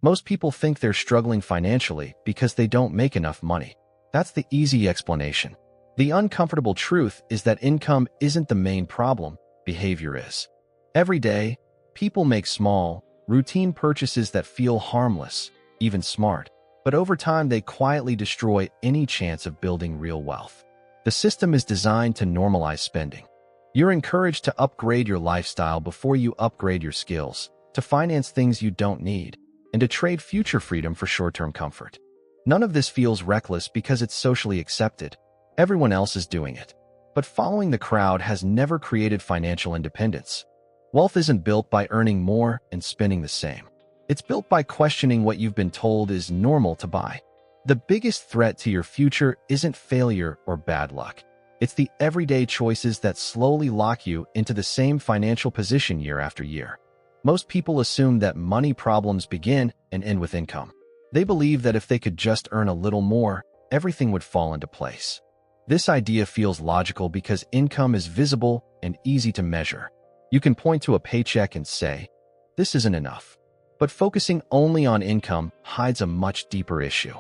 Most people think they're struggling financially because they don't make enough money. That's the easy explanation. The uncomfortable truth is that income isn't the main problem, behavior is. Every day, people make small, routine purchases that feel harmless, even smart, but over time they quietly destroy any chance of building real wealth. The system is designed to normalize spending. You're encouraged to upgrade your lifestyle before you upgrade your skills, to finance things you don't need, and to trade future freedom for short-term comfort. None of this feels reckless because it's socially accepted. Everyone else is doing it. But following the crowd has never created financial independence. Wealth isn't built by earning more and spending the same. It's built by questioning what you've been told is normal to buy. The biggest threat to your future isn't failure or bad luck. It's the everyday choices that slowly lock you into the same financial position year after year. Most people assume that money problems begin and end with income. They believe that if they could just earn a little more, everything would fall into place. This idea feels logical because income is visible and easy to measure. You can point to a paycheck and say, "This isn't enough." But focusing only on income hides a much deeper issue.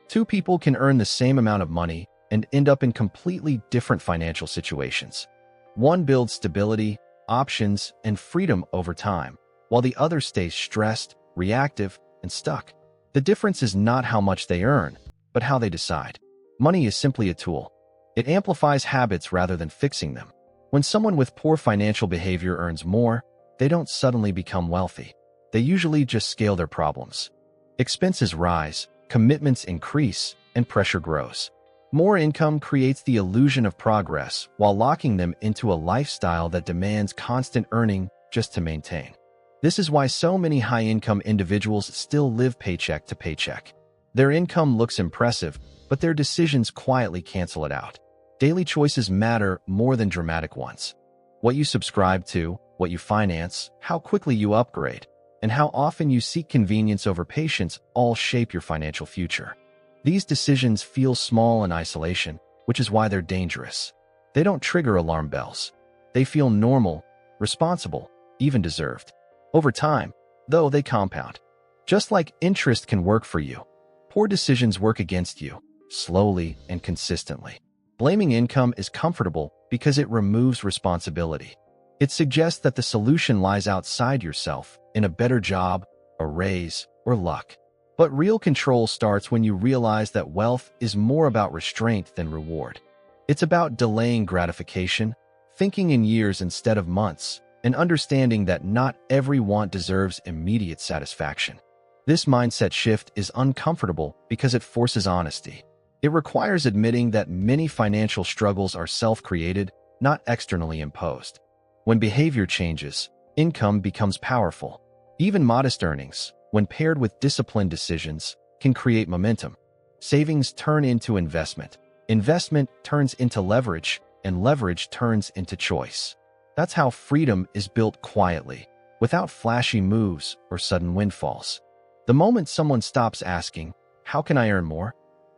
Two people can earn the same amount of money and end up in completely different financial situations. One builds stability, options, and freedom over time, while the other stays stressed, reactive, and stuck. The difference is not how much they earn, but how they decide. Money is simply a tool. It amplifies habits rather than fixing them. When someone with poor financial behavior earns more, they don't suddenly become wealthy. They usually just scale their problems. Expenses rise, commitments increase, and pressure grows. More income creates the illusion of progress while locking them into a lifestyle that demands constant earning just to maintain. This is why so many high-income individuals still live paycheck to paycheck. Their income looks impressive, but their decisions quietly cancel it out. Daily choices matter more than dramatic ones. What you subscribe to, what you finance, how quickly you upgrade, and how often you seek convenience over patience all shape your financial future. These decisions feel small in isolation, which is why they're dangerous. They don't trigger alarm bells. They feel normal, responsible, even deserved. Over time, though, they compound. Just like interest can work for you, poor decisions work against you, slowly and consistently. Blaming income is comfortable because it removes responsibility. It suggests that the solution lies outside yourself, in a better job, a raise, or luck. But real control starts when you realize that wealth is more about restraint than reward. It's about delaying gratification, thinking in years instead of months, and understanding that not every want deserves immediate satisfaction. This mindset shift is uncomfortable because it forces honesty. It requires admitting that many financial struggles are self-created, not externally imposed. When behavior changes, income becomes powerful. Even modest earnings, when paired with disciplined decisions, can create momentum. Savings turn into investment. Investment turns into leverage, and leverage turns into choice. That's how freedom is built quietly, without flashy moves or sudden windfalls. The moment someone stops asking, "How can I earn more?"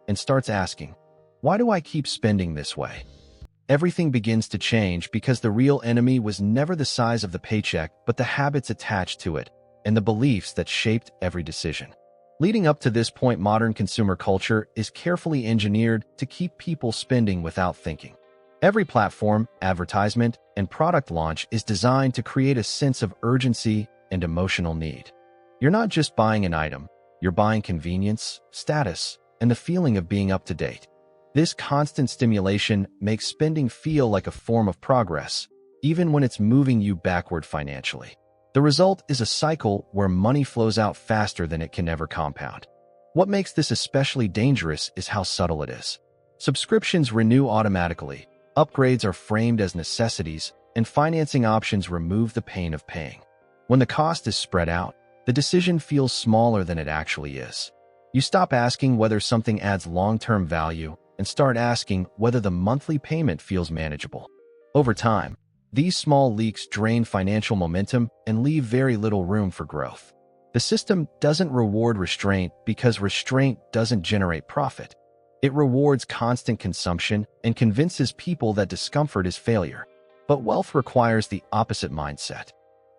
and starts asking, "Why do I keep spending this way?" everything begins to change, because the real enemy was never the size of the paycheck, but the habits attached to it and the beliefs that shaped every decision. Leading up to this point, modern consumer culture is carefully engineered to keep people spending without thinking. Every platform, advertisement, and product launch is designed to create a sense of urgency and emotional need. You're not just buying an item, you're buying convenience, status, and the feeling of being up to date. This constant stimulation makes spending feel like a form of progress, even when it's moving you backward financially. The result is a cycle where money flows out faster than it can ever compound. What makes this especially dangerous is how subtle it is. Subscriptions renew automatically, upgrades are framed as necessities, and financing options remove the pain of paying. When the cost is spread out, the decision feels smaller than it actually is. You stop asking whether something adds long-term value and start asking whether the monthly payment feels manageable. Over time, these small leaks drain financial momentum and leave very little room for growth. The system doesn't reward restraint because restraint doesn't generate profit. It rewards constant consumption and convinces people that discomfort is failure. But wealth requires the opposite mindset.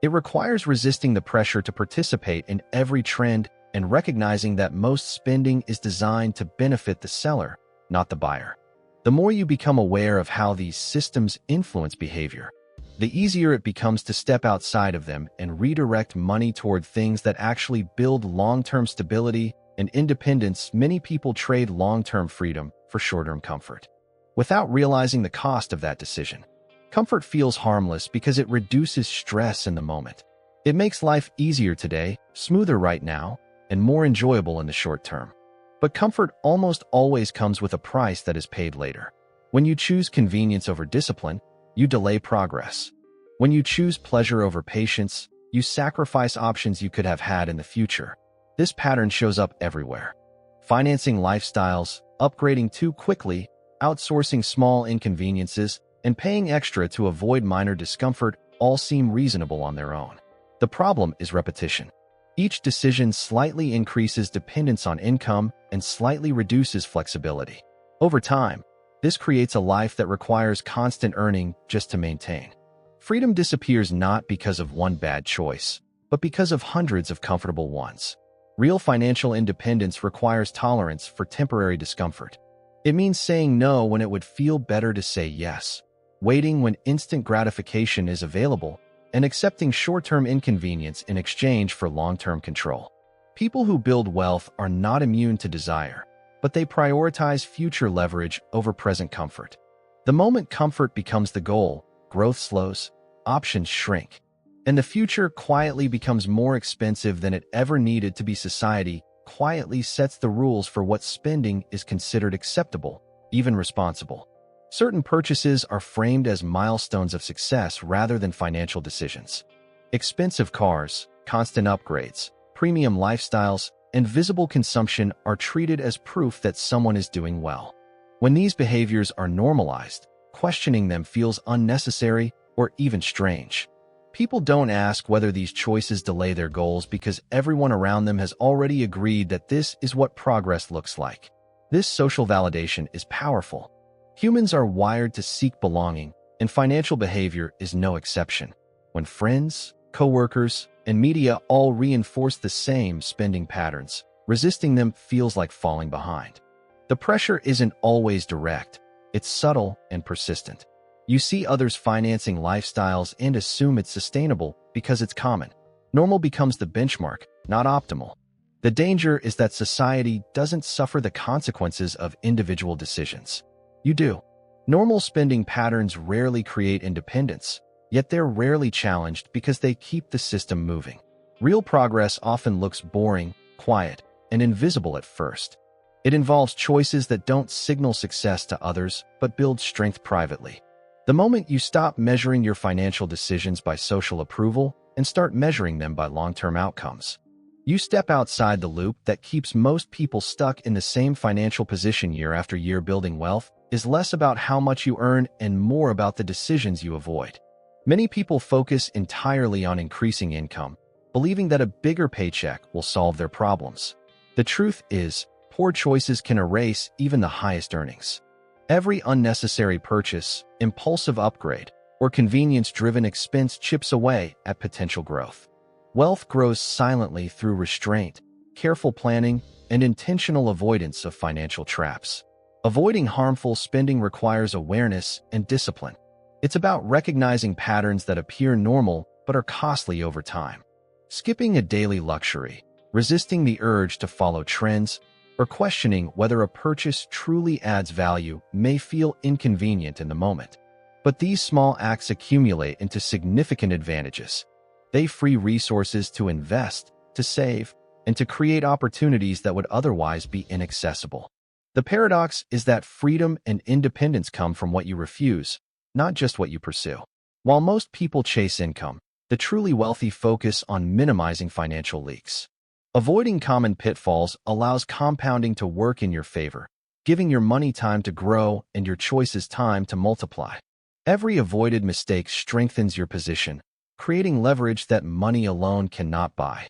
It requires resisting the pressure to participate in every trend and recognizing that most spending is designed to benefit the seller, not the buyer. The more you become aware of how these systems influence behavior, the easier it becomes to step outside of them and redirect money toward things that actually build long-term stability and independence. Many people trade long-term freedom for short-term comfort, without realizing the cost of that decision. Comfort feels harmless because it reduces stress in the moment. It makes life easier today, smoother right now, and more enjoyable in the short term. But comfort almost always comes with a price that is paid later. When you choose convenience over discipline, you delay progress. When you choose pleasure over patience, you sacrifice options you could have had in the future. This pattern shows up everywhere. Financing lifestyles, upgrading too quickly, outsourcing small inconveniences, and paying extra to avoid minor discomfort all seem reasonable on their own. The problem is repetition. Each decision slightly increases dependence on income and slightly reduces flexibility. Over time, this creates a life that requires constant earning just to maintain. Freedom disappears not because of one bad choice, but because of hundreds of comfortable ones. Real financial independence requires tolerance for temporary discomfort. It means saying no when it would feel better to say yes, waiting when instant gratification is available, and accepting short-term inconvenience in exchange for long-term control. People who build wealth are not immune to desire, but they prioritize future leverage over present comfort. The moment comfort becomes the goal, growth slows, options shrink, and the future quietly becomes more expensive than it ever needed to be. Society quietly sets the rules for what spending is considered acceptable, even responsible. Certain purchases are framed as milestones of success rather than financial decisions. Expensive cars, constant upgrades, premium lifestyles, and visible consumption are treated as proof that someone is doing well. When these behaviors are normalized, questioning them feels unnecessary or even strange. People don't ask whether these choices delay their goals because everyone around them has already agreed that this is what progress looks like. This social validation is powerful. Humans are wired to seek belonging, and financial behavior is no exception. When friends, coworkers, and media all reinforce the same spending patterns, resisting them feels like falling behind. The pressure isn't always direct, it's subtle and persistent. You see others financing lifestyles and assume it's sustainable because it's common. Normal becomes the benchmark, not optimal. The danger is that society doesn't suffer the consequences of individual decisions. You do. Normal spending patterns rarely create independence, yet they're rarely challenged because they keep the system moving. Real progress often looks boring, quiet, and invisible at first. It involves choices that don't signal success to others but build strength privately. The moment you stop measuring your financial decisions by social approval and start measuring them by long-term outcomes, you step outside the loop that keeps most people stuck in the same financial position year after year. Building wealth is less about how much you earn and more about the decisions you avoid. Many people focus entirely on increasing income, believing that a bigger paycheck will solve their problems. The truth is, poor choices can erase even the highest earnings. Every unnecessary purchase, impulsive upgrade, or convenience-driven expense chips away at potential growth. Wealth grows silently through restraint, careful planning, and intentional avoidance of financial traps. Avoiding harmful spending requires awareness and discipline. It's about recognizing patterns that appear normal but are costly over time. Skipping a daily luxury, resisting the urge to follow trends, or questioning whether a purchase truly adds value may feel inconvenient in the moment. But these small acts accumulate into significant advantages. They free resources to invest, to save, and to create opportunities that would otherwise be inaccessible. The paradox is that freedom and independence come from what you refuse, not just what you pursue. While most people chase income, the truly wealthy focus on minimizing financial leaks. Avoiding common pitfalls allows compounding to work in your favor, giving your money time to grow and your choices time to multiply. Every avoided mistake strengthens your position, creating leverage that money alone cannot buy.